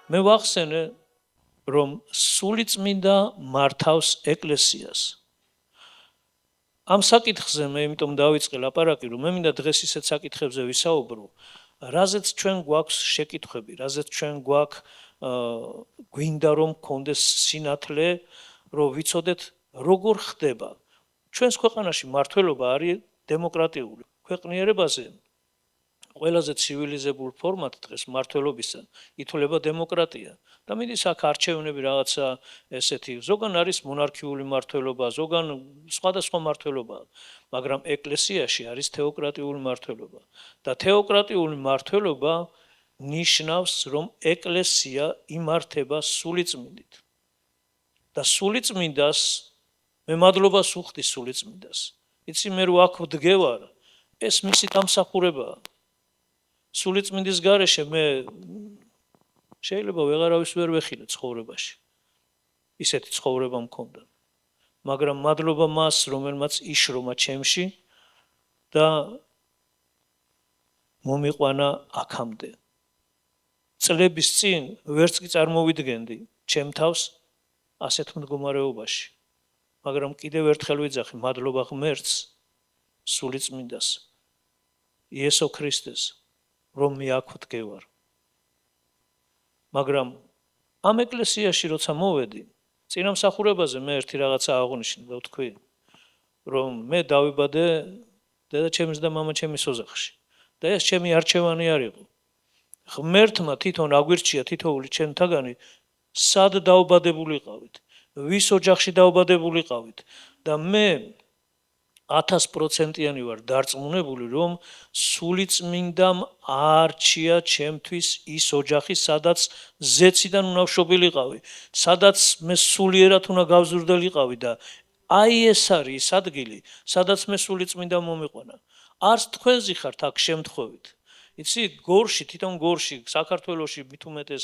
მე ვახსენე, რომ სულიწმინდა მართავს ეკლესიას. ამ საკითხზე მე იმიტომ დავიწყე ლაპარაკი, რომ მე მინდა დღეს ისეთ საკითხებზე ვისაუბრო, რაზეც ჩვენ გვაქვს შეკითხვები, რაზეც ჩვენ გვინდა რომ გქონდეს სინათლე, რომ ვიცოდეთ როგორ ხდება. ჩვენს ქვეყანაში მართლობა არის დემოკრატიული. ქვეყნიერებაზე ყველაზე ცივილიზებულ ფორმად დღეს მართლობისა ითვლება დემოკრატია. და მიდის აქ არჩევნები რაღაცა ესეთი, ზოგან არის მონარქიული მართლობა, ზოგან სხვადასხვა მართლობაა, მაგრამ ეკლესიაში არის თეოკრატიული მართლობა. და თეოკრატიული მართლობა ნიშნავს, რომ ეკლესია იმართება სულიწმინდით. და სულიწმინდას მე მადლობას უხდი სულიწმინდას. იცი მე რო აქ ვდგევარ, ეს მისი დამსახურებაა. სულიწმინდის გარეშე მე შეიძლება ვეღარავის ვერ ვეხილე ცხოვრებაში. ისეთი ცხოვრება მქონდა. მაგრამ მადლობა მას, რომელმაც იშრომა ჩემში და მომიყვანა აქამდე. წლების წინ ვერც კი წარმოვიდგენდი ჩემ თავს ასეთ მდგომარეობაში. მაგრამ კიდევ ერთხელ ვიძახი მადლობა ღმერთს, სულიწმინდას, იესო ქრისტეს, რომ მე აქ ვდგევარ. მაგრამ ამ ეკლესიაში როცა მოვედი, წინამსახურებაზე მე ერთი რაღაცა აღნიშნე და ვთქვი, რომ მე დავიბადე დედაჩემის და მამაჩემის ოჯახში და ეს ჩემი არჩევანი არ იყო. ღმერთმა თვითონ აგვირჩია თითოეული ჩემთაგანი სად დაუბადებულიყავით, ვის ოჯახში დაუბადებულიყავით და მე 1000%-იანი ვარ დარწმუნებული, რომ სულიწმინდამ არჩია ჩემთვის ის ოჯახი, სადაც ზეციდან უნდა ვშობილიყავი, სადაც მე სულიერად უნდა გავზრდელიყავი და აი ეს არის ის ადგილი, სადაც მე სულიწმინდამ მომიყვანა. არც თქვენზე ხართ აქ შემთხვევით. იცი, გორში, თვითონ გორში, საქართველოში მით უმეტეს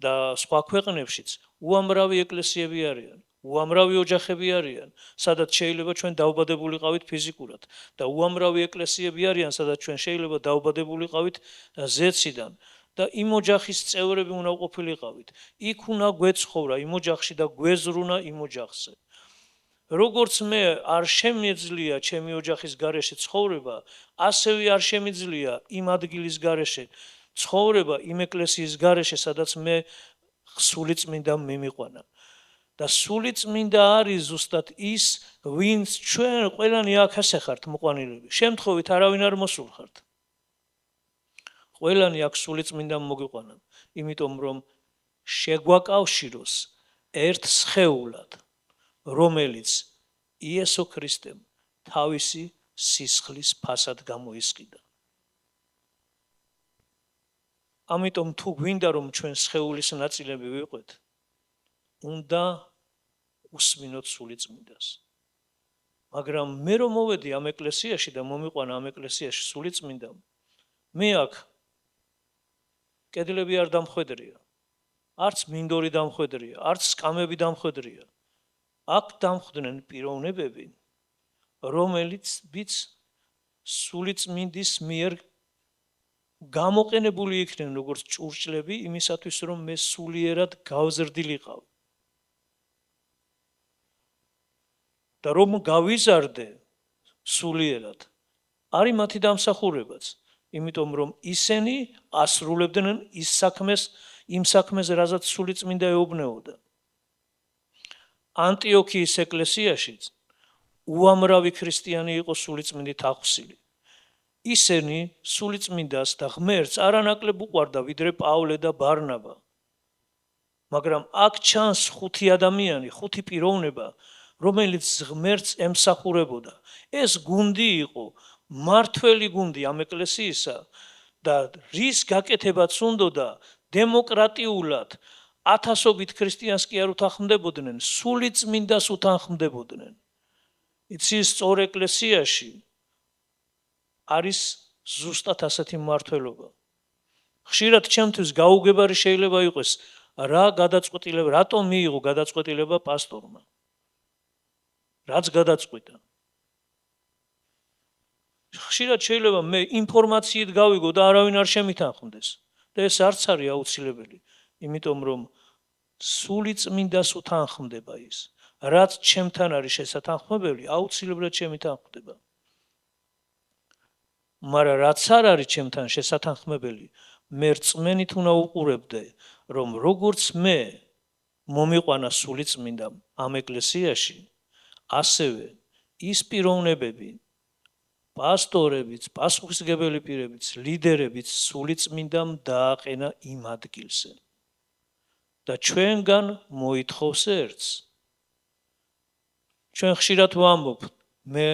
და სხვა ქვეყნებშიც უამრავი ეკლესიები არიან. უამრავი ოჯახები არიან, სადაც შეიძლება ჩვენ დაუბადებულიყავით ფიზიკურად და უამრავი ეკლესიები არიან, სადაც ჩვენ შეიძლება დაუბადებულიყავით ზეციდან და იმ ოჯახის წევრები უნდა ყოფილიყავით. იქ უნდა გვეცხოვრა იმ ოჯახში და გვეზრუნა იმ ოჯახზე. როგორც მე არ შემიძლია ჩემი ოჯახის გარეშე ცხოვრება, ასევე არ შემიძლია იმ ადგილის გარეშე ცხოვრება, იმ ეკლესიის გარეშე, სადაც მე სულიწმინდამ მიმიყვანა. და სულიწმინდა არის ზუსტად ის, ვინც ჩვენ ყველანი აქ ასე ხართ მოყვანილები. შემთხვევით არავინ არ მოსულ ხართ. ყველანი აქ სულიწმინდამ მოგიყვანა, იმიტომ რომ შეგვაკავშიროს ერთ სხეულად, რომელიც იესო ქრისტემ თავისი სისხლის ფასად გამოისყიდა. ამიტომ თუ გვინდა რომ ჩვენ სხეულის ნაწილები ვიყვეთ, უნდა უსმინოთ სულიწმინდას. მაგრამ მე რომ მოვედი ამ ეკლესიაში და მომიყვანა ამ ეკლესიაში სულიწმინდამ, მე აქ კედლები არ დამხვედრია, არც მინდორი დამხვედრია, არც სკამები დამხვედრია. აქ დამხვდნენ პიროვნებები, რომელიც სულიწმინდის მიერ გამოყენებული იქნენ როგორც ჭურჭლები იმისათვის, რომ მე სულიერად გავზრდილიყავ. და რომ გავიზარდე სულიერად, არის მათი დამსახურებაც, იმიტომ რომ ისინი ასრულებდნენ იმ საქმეს, რაზეც სულიწმინდა ეუბნეოდა. ანტიოქიის ეკლესიაშიც უამრავი ქრისტიანი იყო სულიწმინდით აღსილი. ისინი სულიწმინდას და ღმერთს არანაკლებ უყვარდა ვიდრე პავლე და ბარნაბა. მაგრამ აქ ჩანს ხუთი ადამიანი, ხუთი პიროვნება, რომელიც ღმერთს ემსახურებოდა. ეს გუნდი იყო მართველი გუნდი ამ ეკლესიისა და რის გაკეთებაც უნდოდა დემოკრატიულად ათასობით ქრისტიანს კი არ უთანხმდებოდნენ, სულიწმინდას უთანხმდებოდნენ. იცი, სწორ ეკლესიაში არის ზუსტად ასეთი მართლობა. ხშირად ჩემთვის გაუგებარი შეიძლება იყოს რა გადაწყვეტილება, რატომ მიიღო გადაწყვეტილება პასტორმა. რაც გადაწყვიტა. ხშირად შეიძლება მე ინფორმაციით გავიგო და არავინ არ შემითანხმდეს და ეს არც არის აუცილებელი, იმიტომ რომ სული წმინდას უთანხმდება ის, რაც ჩემთან არის შესათანხმებელი, აუცილებლად შემითანხმდება. მაგრამ რაც არ არის ჩემთან შესათანხმებელი, მე რწმენით უნდა უყურებდე, რომ როგორც მე მომიყვანა სული წმინდამ ამ ეკლესიაში, ასევე ის პიროვნებები, პასტორებიც, პასუხისმგებელი პირებიც, ლიდერებიც სული წმინდამ დააყენა იმ ადგილზე. და ჩვენგან მოითხოვს ერთს. ჩვენ ხშირად ვამბობ, მე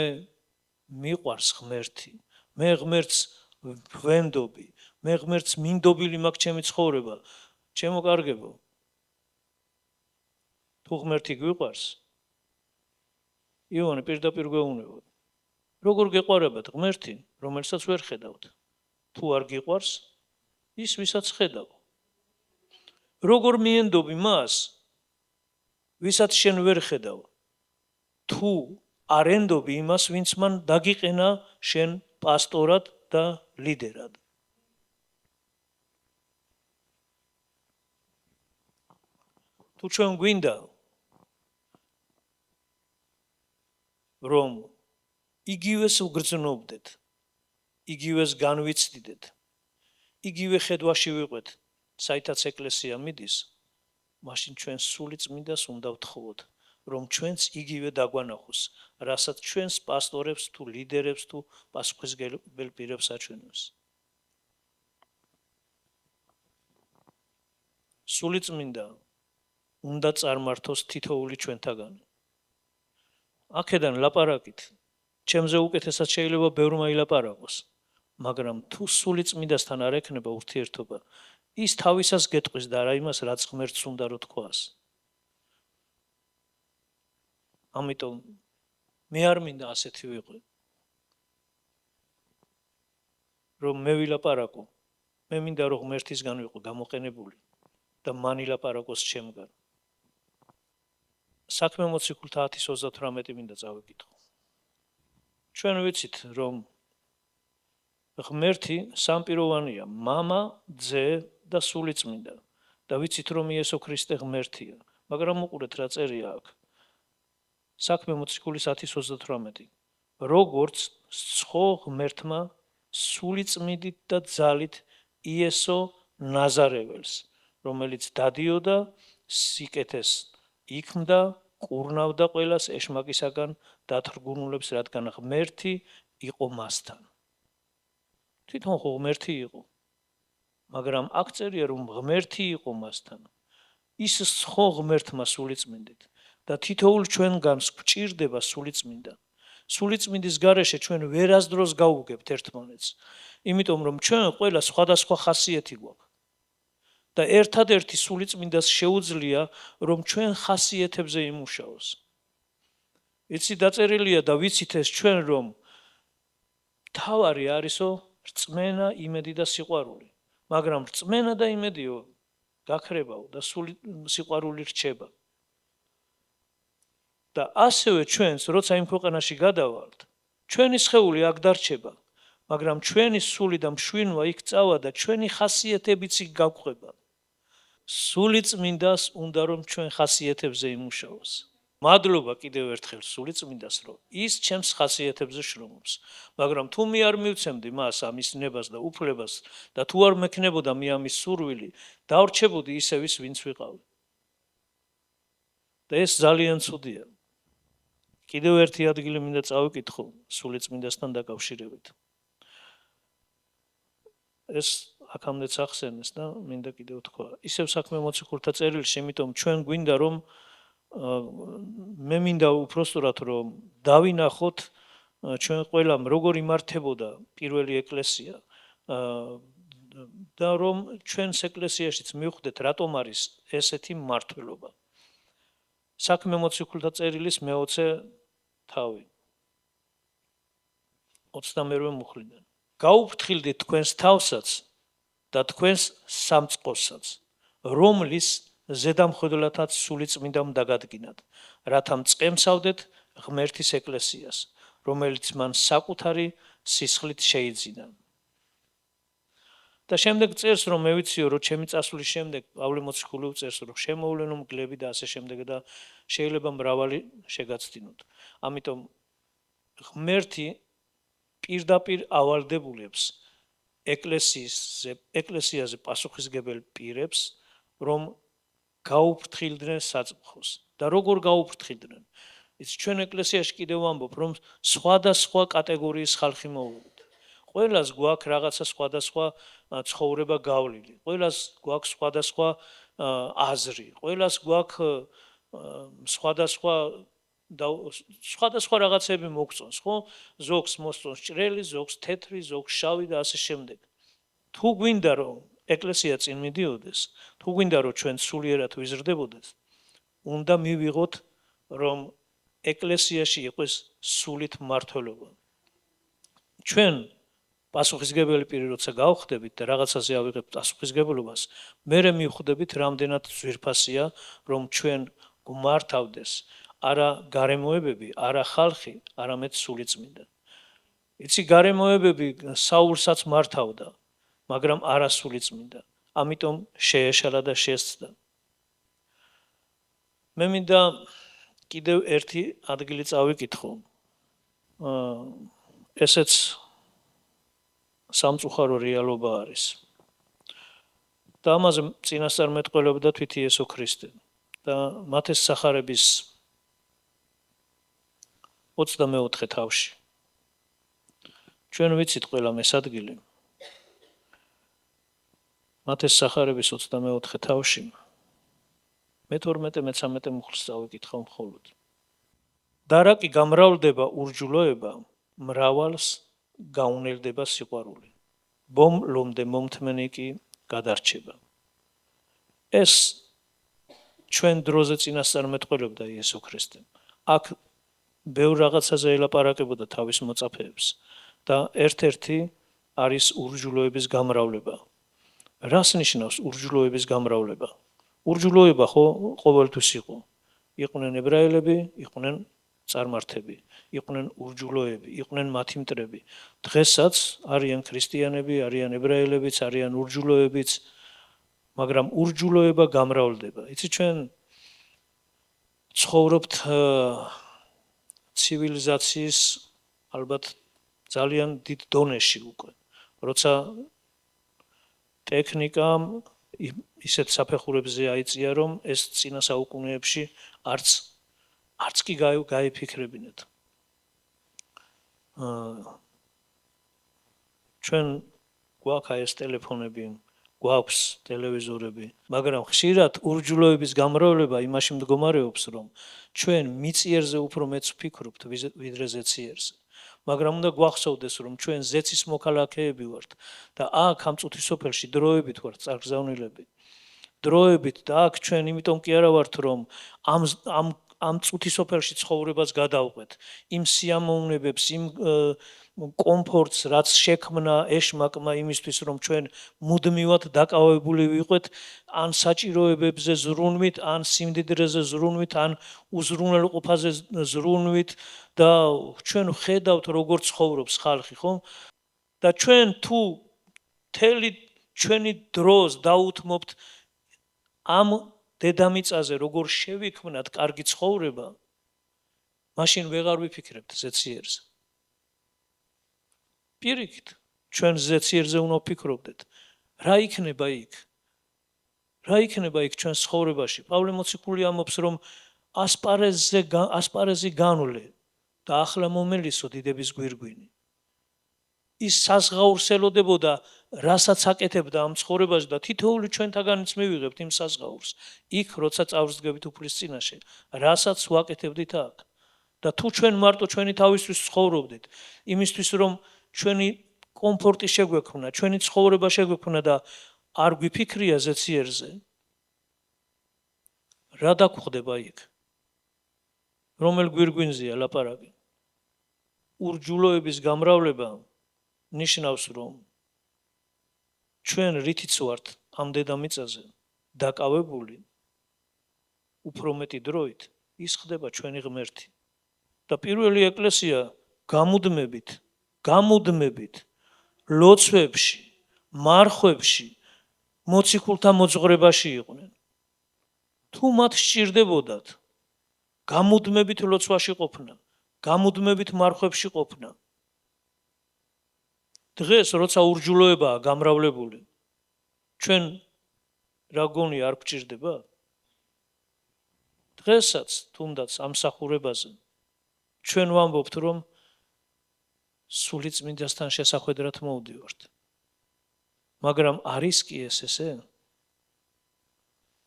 მიყვარს ღმერთი, მე ღმერთს ვენდობი, მე ღმერთს მინდობილი მაქვს ჩემი ცხოვრება. ჩემო კარგებო, თუ ღმერთი გვიყვარს, ივანე პირდაპირ გვეუბნება. როგორ გეყვარებათ ღმერთი, რომელსაც ვერ ხედავთ? თუ არ გიყვარს, ის ვისაც ხედავ. როგორ მიენდობი მას, ვისაც შენ ვერ ხედავ? თუ არ ენდობი იმას, ვინც მან დაგიყენა შენ პასტორად და ლიდერად. თუ ჩვენ გვინდა რომ იგივეს ვგრძნობდეთ, იგივეს განვიცდიდეთ, იგივე ხედვაში ვიყვეთ, საითაც ეკლესია მიდის, მაშინ ჩვენ სული წმინდას უნდა ვთხოვოთ, რომ ჩვენც იგივე დაგვანახოს, რასაც ჩვენს პასტორებს თუ ლიდერებს თუ პასუხისმგებელ პირებს აჩვენებს. სული წმინდა უნდა წარმართოს თითოეული ჩვენთაგანი. აქედან ლაპარაკით, ჩემზე უკეთესად შეიძლება ბევრმა ილაპარაკოს, მაგრამ თუ სული წმინდასთან არ ექნება ურთიერთობა, ის თავისას გეტყვის და არა იმას, რაც ღმერთს უნდა რო თქვას. ამიტომ მე არ მინდა ასეთი ვიყო, რომ მე ვილაპარაკო, მე მინდა რომ ღმერთისგან ვიყო გამოყენებული და მან ილაპარაკოს ჩემგან. საქმე მოციქულთა 10:38 მინდა წავიკითხო. ჩვენ ვიცით, რომ ღმერთი სამპიროვანია, მამა, ძე და სული წმინდა. და ვიცით, რომ იესო ქრისტე ღმერთია, მაგრამ უყურეთ რა წერია აქ. საქმე მოციქულის 10:38. როგორც ცხო ღმერთმა სული წმინდით და ძალით იესო ნაზარეველს, რომელიც დადიოდა სიკეთეს იქმდა, კურნავდა ყველას ეშმაკისაგან დათრგუნულებს, რადგან ღმერთი იყო მასთან. თვითონ ხო ღმერთი იყო, მაგრამ აქ წერია, რომ ღმერთი იყო მასთან. ის ცხო ღმერთმა სული წმინდით და თითოეულ ჩვენგანს გვჭირდება სული წმინდა. სული წმინდის გარეშე ჩვენ ვერასდროს გავუგებთ ერთმანეთს, იმიტომ რომ ჩვენ ყველა სხვადასხვა ხასიათი გვაქვს. და ერთადერთი სული წმინდას შეუძლია, რომ ჩვენ ხასიათებზე იმუშაოს. იცი დაწერილია და ვიცით ეს ჩვენ, რომ თავარი არისო რწმენა, იმედი და სიყვარული. მაგრამ რწმენა და იმედიო გაქრებაო და სიყვარული რჩება. და ასევე ჩვენს, როცა იმ ქვეყანაში გადავალთ, ჩვენი სხეული აქ დარჩება, მაგრამ ჩვენი სული და მშვენივა იქ წავა და ჩვენი ხასიათებიც იქ გავყვება. სული წმინდას უნდა რომ ჩვენ ხასიათებზე იმუშაოს. მადლობა კიდევ ერთხელ სული წმინდას, რომ ის ჩემს ხასიათებზე შრომობს. მაგრამ თუ მე არ მივცემდი მას ამის ნებას და უფლებას და თუ არ მექნებოდა მე ამის სურვილი, დავრჩებოდი ისევ ის, ვინც ვიყავი. და ეს ძალიან ცუდია. კიდევ ერთი ადგილი მინდა წავიკითხო სული წმინდასთან დაკავშირებით. ეს აქამდეც ახსენეს და მინდა კიდევ თქვა. ისევ საქმე მოციქულთა წერილში, იმიტომ ჩვენ გვინდა რომ მე მინდა უпростоრად რომ დავინახოთ ჩვენ ყველამ როგორ იმართებოდა პირველი ეკლესია და რომ ჩვენს ეკლესიაშიც მივხვდეთ რატომ არის ესეთი მმართველობა. საქმე მოციქულთა წერილის მე-20 თავი 22 მუხლიდან. გაუფრთხილდით თქვენს თავსაც და თქვენს სამწყოსაც, რომლის ზედამხედველათაც სული წმინდამ დაგადგინათ, რათა მწყემსავდეთ ღმერთის ეკლესიას, რომელიც მან საკუთარი სისხლით შეიძინა. და შემდეგ წერს, რომ მე ვიციო, რომ ჩემი წასვლის შემდეგ პავლე მოციქული წერს, რომ შემოვლენო მგლები და ასე შემდეგ და შეიძლება მრავალი შეგაცდინოთ. ამიტომ ღმერთი პირდაპირ ავალდებულებს ეკლესიაზე პასუხისგებელ პირებს, რომ გაუფრთხილდნენ საწყხოს. და როგორ გაუფრთხილდნენ? ის ჩვენ ეკლესიაში კიდევ ვამბობ, რომ სხვადასხვა კატეგორიის ხალხი მოვიდეთ. ყველას გვაქვს რაღაცა სხვადასხვა ცხოვრება გავლილი. ყველას გვაქვს სხვადასხვა აზრი. ყველას გვაქვს სხვადასხვა რაღაცები მოგწონს, ხო? ზოგს მოსწონს ჭრელი, ზოგს თეთრი, ზოგს შავი და ასე შემდეგ. თუ გვინდა რომ ეკლესია წინ მიდიოდეს, თუ გვინდა რომ ჩვენ სულიერად ვიზრდებოდეს, უნდა მივიღოთ რომ ეკლესიაში იყოს სულით მმართველობა. ჩვენ პასუხისგებელი პირი როცა გავხდებით და რაღაცაზე ავიღებთ პასუხისგებლობას, მერე მივხვდებით რამდენად ძვირფასია რომ ჩვენ გვმართავდეს არა გარემოებები, არა ხალხი, არამედ სულიწმინდა. იცი გარემოებები საულსაც მართავდა, მაგრამ არა სულიწმინდა. ამიტომ შეეშალა და შესცდა. მე მინდა კიდევ ერთი ადგილი წავიკითხო. ესეც სამწუხარო რეალობა არის. და ამაზე წინასწარ მეტყველებდა თვით იესო ქრისტე. და მათეს სახარების 24 თავში. ჩვენ ვიცით ყველა მესადგილი. მათეს სახარების 24 თავში. მე-12-მე-13 მუხლს წავიკითხავ მხოლოდ. და რა კი გამრავლდება ურჯულოება, მრავალს გაუნელდება სიყვარული. ლომდე მომთმენი კი გადარჩება. ეს ჩვენ დროზე წინასწარ მეტყველებდა იესო ქრისტემ. აქ ბევრ რაღაცაზე ელაპარაკებოდა თავის მოწაფეებს და ერთ-ერთი არის ურჯულოების გამრავლება. რას ნიშნავს ურჯულოების გამრავლება? ურჯულოება ხო ყოველთვის იყო. იყვნენ ებრაელები, იყვნენ წარმართები, იყვნენ ურჯულოები, იყვნენ მათი მტრები. დღესაც არიან ქრისტიანები, არიან ებრაელებიც, არიან ურჯულოებიც, მაგრამ ურჯულოება გამრავლდება. იცი ჩვენ ცხოვრობთ ცივილიზაციის ალბათ ძალიან დიდ დონეში უკვე. როცა ტექნიკამ ისეთ საფეხურებზე აიწია, რომ ეს წინა საუკუნეებში არც კი გაიფიქრებინათ. ჩვენ გვაქვს ეს ტელეფონები, გვაქვს ტელევიზორები, მაგრამ ხშირად ურჯულოების გამრავლება იმაში მდგომარეობს, რომ ჩვენ მიწიერზე უფრო მეც ვფიქრობთ, ვიდრე ზეციერზე. მაგრამ უნდა გვახსოვდეს, რომ ჩვენ ზეცის მოქალაქეები ვართ და აქ ამ წუთის სოფელში დროებით ვართ წარგზავნილები. დროებით და აქ ჩვენ იმიტომ კი არა ვართ, რომ ამ წუთის სოფელში ცხოვრებას გადავყვეთ. იმ სიამოვნებებს, იმ კომფორტს, რაც შექმნა ეშმაკმა იმისთვის, რომ ჩვენ მუდმივად დაკავებული ვიყოთ ან საჭიროებებზე ზრუნვით, ან სიმდიდრეზე ზრუნვით, ან უზრუნველყოფაზე ზრუნვით და ჩვენ ხედავთ როგორ ცხოვრობს ხალხი, ხო? და ჩვენ თუ მთელი ჩვენი დროს დაუთმობთ ამ დედამიწაზე როგორ შევიქმნათ კარგი ცხოვრება, მაშინ ვეღარ ვიფიქრებთ ზეციერზე. პირიქით, ჩვენ ზეციერზე უნდა ვფიქრობდეთ. რა იქნება იქ? რა იქნება იქ ჩვენ ცხოვრებაში? პავლე მოციქული ამბობს, რომ ასპარეზი განვლე და ახლა მომელისო დიდების გვირგვინი. ის საზღაურს ელოდებოდა, რასაც აკეთებდა ამ ცხოვრებაში და თითოეული ჩვენთაგანიც მივიღებთ იმ საზღაურს. იქ როცა წავსდგებით უფლის წინაშე, რასაც ვაკეთებდით აქ. და თუ ჩვენ მარტო ჩვენი თავისთვის ცხოვრობდით, იმისთვის რომ ჩვენი კომფორტი შეგვექმნა, ჩვენი ცხოვრება შეგვექმნა და არ გვიფიქრია ზეციერზე, რა დაგხვდება იქ? რომელ გვირგვინზეა ლაპარაკი? ურჯულოების გამრავლება ნიშნავს, რომ ჩვენ რითიც ვართ ამ დედამიწაზე დაკავებული უფრო მეტი დროით, ის ხდება ჩვენი ღმერთი. და პირველი ეკლესია გამუდმებით გამუდმებით ლოცვებში, მარხვებში, მოციქულთა მოძღვრებაში იყვნენ. თუ მათ სჭირდებოდათ გამუდმებით ლოცვაში ყოფნა, გამუდმებით მარხვებში ყოფნა, დღეს როცა ურჯულოებაა გამრავლებული, ჩვენ რა გონია არ გვჭირდება? დღესაც თუნდაც ამსახურებაზე ჩვენ ვამბობთ, რომ სულიწმინდასთან შესახვედრად მოვდივართ. მაგრამ არის კი ესე?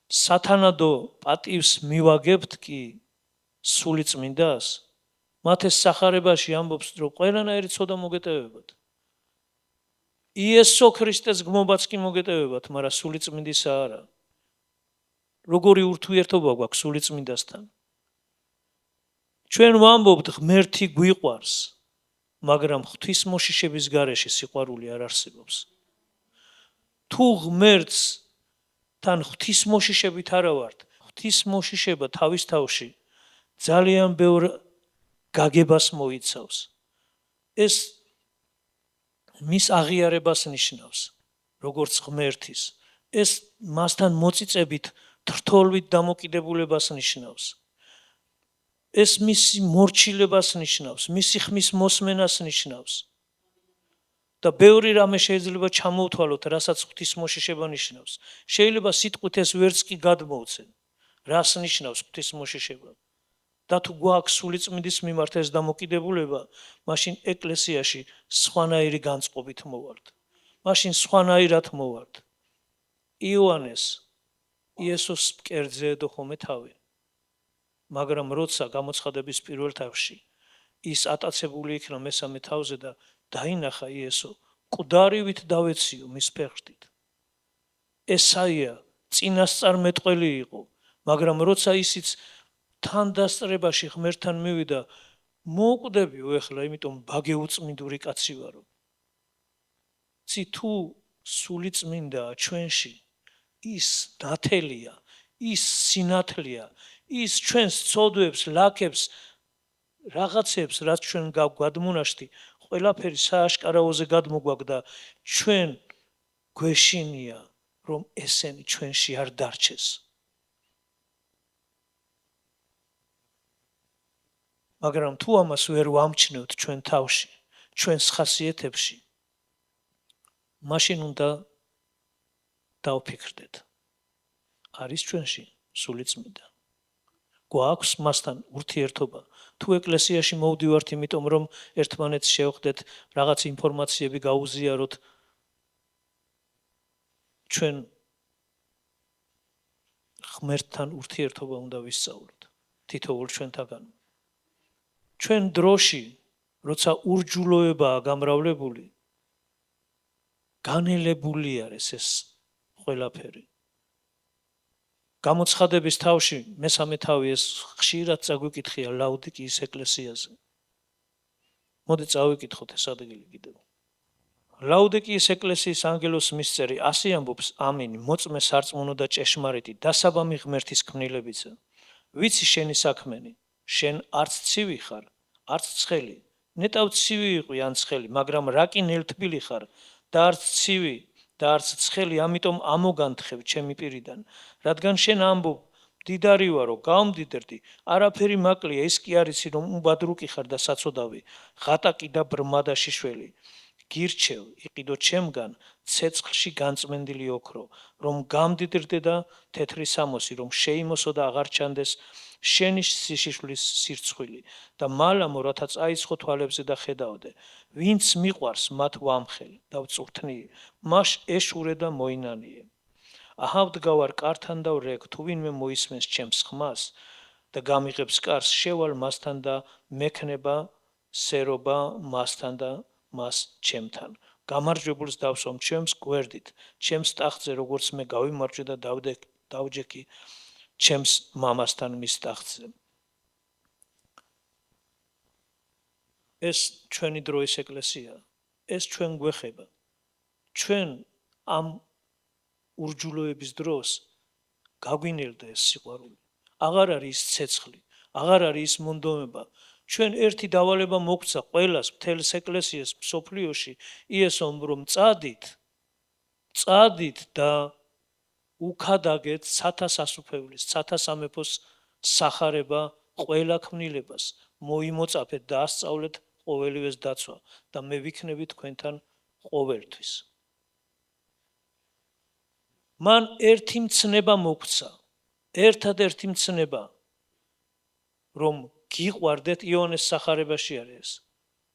სათანადო პატივს მივაგებთ კი სულიწმინდას? მათ ეს სახარებაში ამბობს, რომ ყველანაირი ცოდა მოგეტევებათ. იესო ქრისტეს გმობაც კი მოგეტევებათ, მაგრამ სულიწმინდისა არა. როგორი ურთიერთობა გვაქვს სულიწმინდასთან? ჩვენ ვამბობთ, ღმერთი გვიყვარს, მაგრამ ღვთისმოშიშების გარეშე სიყვარული არ არსებობს. თუ ღმერთს თან ღვთისმოშიშებით არა ვართ, ღვთისმოშიშება თავის თავში ძალიან ბევრ გაგებას მოიცავს. ეს მის აღიარებას ნიშნავს, როგორც ღმერთის. ეს მასთან მოწიწებით, თრთოლვით დამოკიდებულებას ნიშნავს. ეს მისი მორჩილებას ნიშნავს, მისი ხმის მოსმენას ნიშნავს. და ბევრი რამე შეიძლება ჩამოვთვალოთ, რასაც ღვთისმოშიშება ნიშნავს. შეიძლება სიტყვით ეს ვერც კი გადმოვცენ, რას ნიშნავს ღვთისმოშიშება. და თუ გვაქვს სულიწმინდის მიმართ ეს დამოკიდებულება, მაშინ ეკლესიაში სხვანაირი განწყობით მოვართ. მაშინ სხვანაირად მოვართ. იოანეს იესოს მკერდზე ედო ხოლმე თავი. მაგრამ როცა გამოცხადების პირველ თავში ის ატაცებული იქნა მესამე თავზე და დაინახა იესო, მკვდარივით დავეციო მის ფეხშით. ესაია წინასწარმეტყველი იყო, მაგრამ როცა ისიც თან დასწრებაში ღმერთთან მივიდა, მოუკვდებიო ეხლა, იმიტომ ბაგეუწმინდური კაცი ვარო. თუ სულიწმინდაა ჩვენში, ის ნათელია, ის სინათლეა, ის ჩვენს ცოდვებს, ლაქებს, რაღაცებს, რაც ჩვენ გვადმონაშთი, ყველაფერი სააშკარაოზე გადმოგვაქვს და ჩვენ გვეშინია, რომ ესენი ჩვენში არ დარჩეს. მაგრამ თუ ამას ვერ ვამჩნევთ ჩვენ თავში, ჩვენს ხასიათებში, მაშინ უნდა დავფიქრდეთ. არის ჩვენში სულიწმინდა? გვაქვს მასთან ურთიერთობა? თუ ეკლესიაში მოვდივართ, იმიტომ რომ ერთმანეთს შევხვდეთ, რაღაც ინფორმაციები გაუზიაროთ, ჩვენ ღმერთთან ურთიერთობა უნდა ვისწავლოთ თითოეულ ჩვენთაგან. ჩვენ დროში, როცა ურჯულოებაა გამრავლებული, განელებული არის ეს ყველაფერი. გამოცხადების თავში მესამე თავი ეს ხშირად წაგვიკითხია ლაოდიკიის ეკლესიაზე. მოდი წავიკითხოთ ეს ადგილი კიდევ. ლაოდიკიის ეკლესიის ანგელოს მისწერი ასე ამბობს: ამინი, მოწმე სარწმუნო და ჭეშმარიტი, დასაბამი ღმერთის ქმნილებიცა. ვიცი შენი საქმენი, შენ არც ცივი ხარ, არც ცხელი. ნეტავ ცივი იყვი ან ცხელი, მაგრამ რა კი ნელთბილი ხარ და არც ცივი და არც ცხელი, ამიტომ ამოგანთხევ ჩემი პირიდან, რადგან შენ ამბობ, მდიდარი ვარო, გავმდიდრდი, არაფერი მაკლია, ის კი არიცი, რომ უბადრუკი ხარ და საცოდავი, ღატაკი და ბრმა და შიშველი. გირჩევ, იყიდო ჩემგან ცეცხლში განწმენდილი ოქრო, რომ გამდიდრდე და თეთრი სამოსი, რომ შეიმოსო და აღარ ჩანდეს შენი სიშიშვლის სირცხვილი და მალამო, რათა წაიცხო თვალებზე და ხედავდე, ვინც მიყვარს მათ ვამხელი და ვწვრთნიე, მას ეშურე და მოინანიე. აჰა ვდგავარ კართან და ვრეკ, თუ ვინმე მოისმენს ჩემს ხმას და გამიღებს კარს, შევალ მასთან და მექნება სერობა მასთან და მას ჩემთან. გამარჯვებულს დავსვამ ჩემს გვერდით, ჩემს ტახტზე, როგორც მე გავიმარჯვე და დავჯექი ჩემს მამასთან მის ტახტზე. ეს ჩვენი დროის ეკლესია, ეს ჩვენ გვეხება. ჩვენ ამ ურჯულოების დროს გაგვინერდა ეს სიყვარული. აღარ არის ცეცხლი, აღარ არის მონდომება, ჩვენ ერთი დავალება მოგცა ყველას მთელს ეკლესიას მსოფლიოში იესომ რომ წადით და უქადაგეთ სათა სასუფეველის, სათა სამეფოს სახარება ყველა ქმნილებას, მოიმოწაფეთ და ასწავლეთ ყოველივეს დაცვა და მე ვიქნები თქვენთან ყოველთვის. მან ერთი მცნება მოგცა, ერთადერთი მცნება, რომ გიყვარდეთ იონეს სახარებაში არის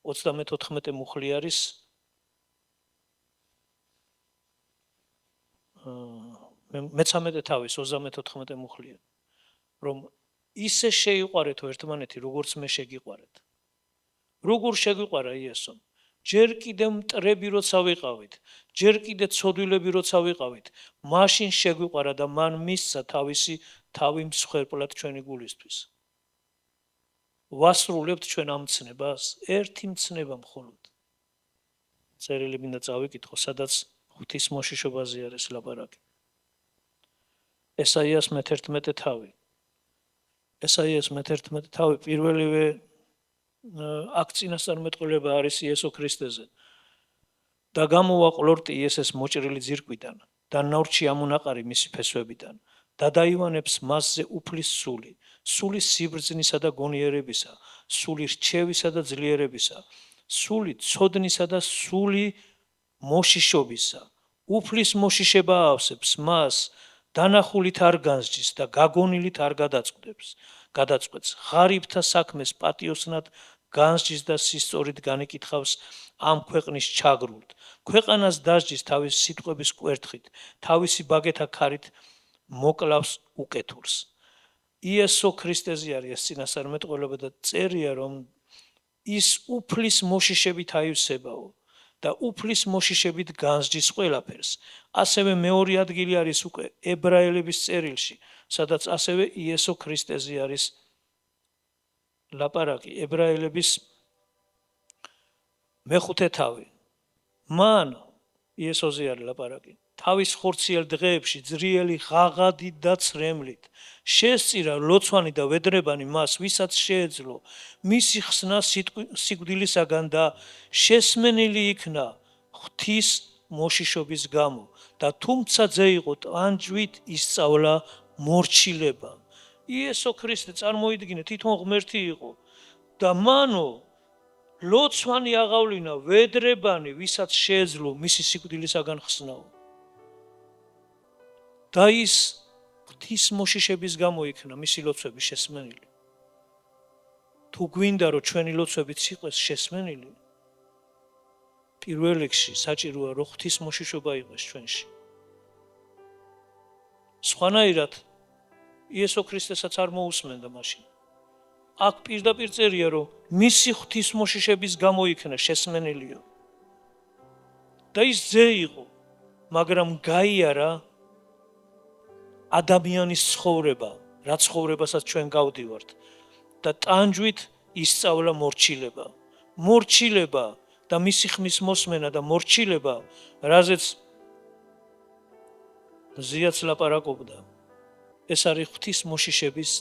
34 მუხლი არის მე-13 თავის 34 მუხლია, რომ ისე შეიყვარეთო ერთმანეთი, როგორც მე შეგიყვარეთ. როგორ შეგვიყვარა იესომ? ჯერ კიდევ მტრები როცა ვიყავით, ჯერ კიდევ ცოდვილები როცა ვიყავით, მაშინ შეგვიყვარა და მან მისცა თავისი თავი მსხვერპლად ჩვენი გულისთვის. ვასრულებთ ჩვენ ამ მცნებას, ერთი მცნება მხოლოდ. წერილი მინდა წავიკითხო, სადაც ღვთისმოშიშობაზე არის ლაპარაკი. ესაიას მე-11 თავი. ესაიას მე-11 თავი პირველივე აქ წინასწარმეტყველება არის იესო ქრისტეზე. და გამოვაყლორტი იესეს მოჭრილი ძირკვიდან და ნორჩი ამონაყარი მისი ფესვებიდან და დაივანებს მასზე უფლის სული, სული სიბრძნისა და გონიერებისა, სული რჩევისა და ძლიერებისა, სული ცოდნისა და სული მოშიშობისა. უფლის მოშიშება ავსებს მას, დანახულით არ განსჯის და გაგონილით არ გადაწყვეტს. ღარიბთა საქმეს პატიოსნად განსჯის და სისწორით განიკითხავს ამ ქვეყნის ჩაგრულთ. ქვეყანას დასჯის თავის სიტყვების კვერთხით, თავისი ბაგეთა ქარით მოკლავს უკეთურს. იესო ქრისტეზე არის წინასწარმეტყველება და წერია, რომ ის უფლის მოშიშებით აივსებაო და უფლის მოშიშებით განსჯის ყველაფერს. ასევე მეორე ადგილი არის უკვე ებრაელების წერილში, სადაც ასევე იესო ქრისტეზე არის ლაპარაკი, ებრაელების მე-5 თავი. მან იესოზე არის ლაპარაკი. თავის ხორციელ დღეებში ძრიელი ღაღადით და ცრემლით შესწირა ლოცვანი და ვედრებანი მას, ვისაც შეეძლო მისი ხსნა სიკვდილისაგან და შესმენილი იქნა ღვთის მოშიშობის გამო და თუმცა ძე იყო ტანჯვით ისწავლა მორჩილება. იესო ქრისტე წარმოიდგინე თვითონ ღმერთი იყო და მანო ლოცვანი აღავლინა, ვედრებანი, ვისაც შეეძლო მისი სიკვდილისაგან ხსნაო. და ის ღვთის მოშიშების გამო იქნა მისი ლოცვები შესმენილი. თუ გვინდა რომ ჩვენი ლოცვებიც იყოს შესმენილი, პირველ რიგში საჭიროა რომ ღვთის მოშიშობა იყოს ჩვენში. სხვანაირად იესო ქრისტესაც არ მოусმენდა მაშინ. აქ პირდაპირ წერია, რომ მისი ღვთის მოშიშების გამო იქნა შესმენელიო. და ის ძე იყო, მაგრამ გაიარა ადამიანის ცხოვრება, რა ცხოვრებასაც ჩვენ გავდივართ და ტანჯვით ისწავლა მორჩილება. მორჩილება და მისი ხმის მოსმენა და მორჩილება, რაზეც ზიაც ლაპარაკობდა. ეს არის ღვთის მოშიშების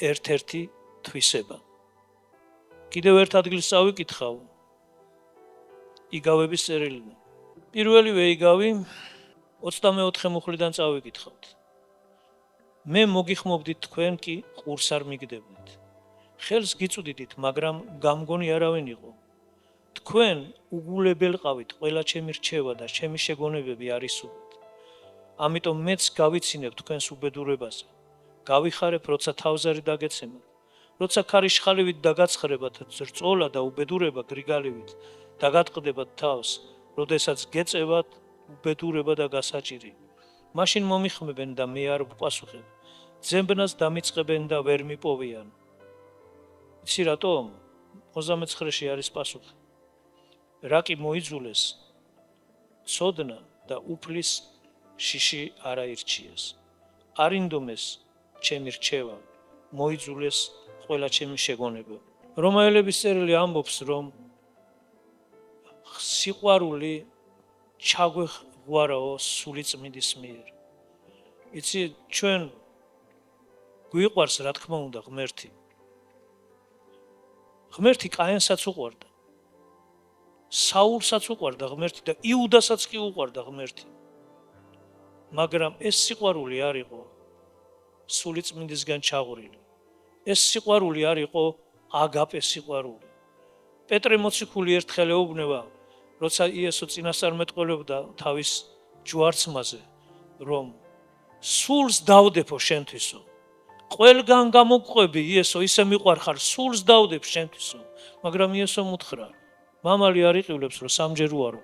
ერთ-ერთი თვისება. კიდევ ერთ ადგილს წავიკითხავ იგავების წერილიდან. პირველივე იგავი 24 მუხლიდან წავიკითხავთ. მე მოგიხმობდით, თქვენ კი ყურს არ მიგდებდით. ხელს გიწვდიდით, მაგრამ გამგონი არავინ იყო. თქვენ უგულებელყავით, ყველა ჩემი რჩევა და ჩემი შეგონებები არ ისურვეთ. ამიტომ მეც გავიცინებ თქვენს უბედურებაზე. გავიხარებ, როცა თავზარი დაგეცემათ. როცა ქარიშხალივით დაგაცხრებათ ზრწოლა და უბედურება გრიგალივით დაგატყდებათ თავს, როდესაც გეწევათ უბედურება და გასაჭირი. მაშინ მომიხმებენ და მე არ ვპასუხებ. ძებნას დამიწყებენ და ვერ მიპოვიან. იცი რატომ? 29-ში არის პასუხი. რა კი მოიძულეს, ცოდნა და უფლის შიში არ აირჩიეს. არ ინდომეს ჩემი რჩევა, მოიძულეს ყველა ჩემი შეგონება. რომაელების წერილი ამბობს, რომ სიყვარული ჩაგვეღვარაო სული წმინდის მიერ. იცი, ჩვენ გვიყვარს, რა თქმა უნდა, ღმერთი. ღმერთი კაენსაც უყვარდა. საულსაც უყვარდა ღმერთი და იუდასაც კი უყვარდა ღმერთი. მაგრამ ეს სიყვარული არ იყო სულიწმინდისგან ჩაღვრილი. ეს სიყვარული არ იყო აგაპე სიყვარული. პეტრე მოციქული ერთხელ ეუბნება, როცა იესო წინასწარმეტყველებდა თავის ჯვარცმაზე, რომ სულს დავდებო შენთვისო. ყველგან გამოგყვები იესო, ისე მიყვარხარ, სულს დავდებ შენთვისო. მაგრამ იესომ უთხრა, მამალი არ იყივლებს, რომ სამჯერ უარო.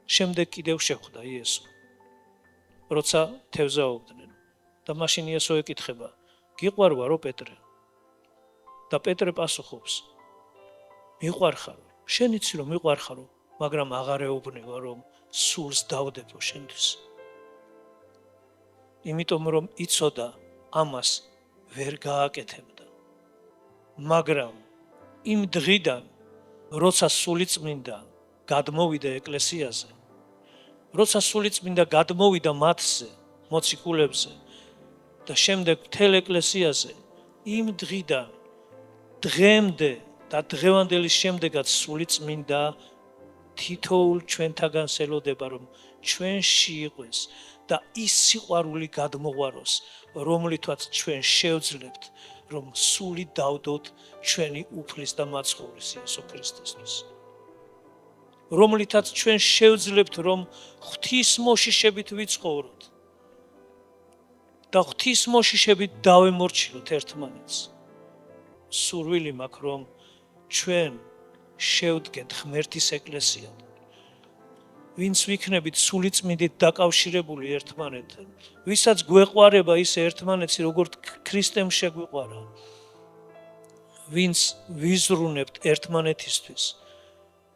შემდეგ კიდევ შეხვდა იესო. როცა თევზაობდნენ და მაშინ იესო ეკითხება, გიყვარვა რო პეტრე? და პეტრე პასუხობს, მიყვარხარო, შენიცი რომ მიყვარხარო, მაგრამ აღარ ეუბნება რომ სულს დავდებო შენთვის. იმიტომ რომ იცოდა ამას ვერ გააკეთებდა. მაგრამ იმ დღიდან, როცა სულიწმინდა გადმოვიდა ეკლესიაზე, როცა სულიწმინდა გადმოვიდა მათზე, მოციქულებზე და შემდეგ მთელ ეკლესიაზე, იმ დღიდან დღემდე და დღევანდელის შემდეგაც სულიწმინდა თითოეულ ჩვენთაგანს ელოდება, რომ ჩვენში იყვეს და ის სიყვარული გადმოგვაროს, რომლითაც ჩვენ შევძლებთ, რომ სული დავდოთ ჩვენი უფლის და მაცხოვრის იესო ქრისტესთვის. რომლითაც ჩვენ შევძლებთ, რომ ღვთის მოშიშებით ვიცხოვროთ და ღვთის მოშიშებით დავემორჩილოთ ერთმანეთს. სურვილი მაქვს, რომ ჩვენ შევდგეთ ღმერთის ეკლესიად, ვინც ვიქნებით სულიწმინდით დაკავშირებული ერთმანეთთან, ვისაც გვეყვარება ისე ერთმანეთი, როგორც ქრისტემ შეგვიყვარა, ვინც ვიზრუნებთ ერთმანეთისთვის,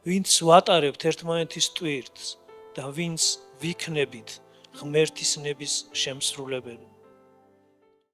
ვინც ვატარებთ ერთმანეთის ტვირთს და ვინც ვიქნებით ღმერთის ნების შემსრულებელი.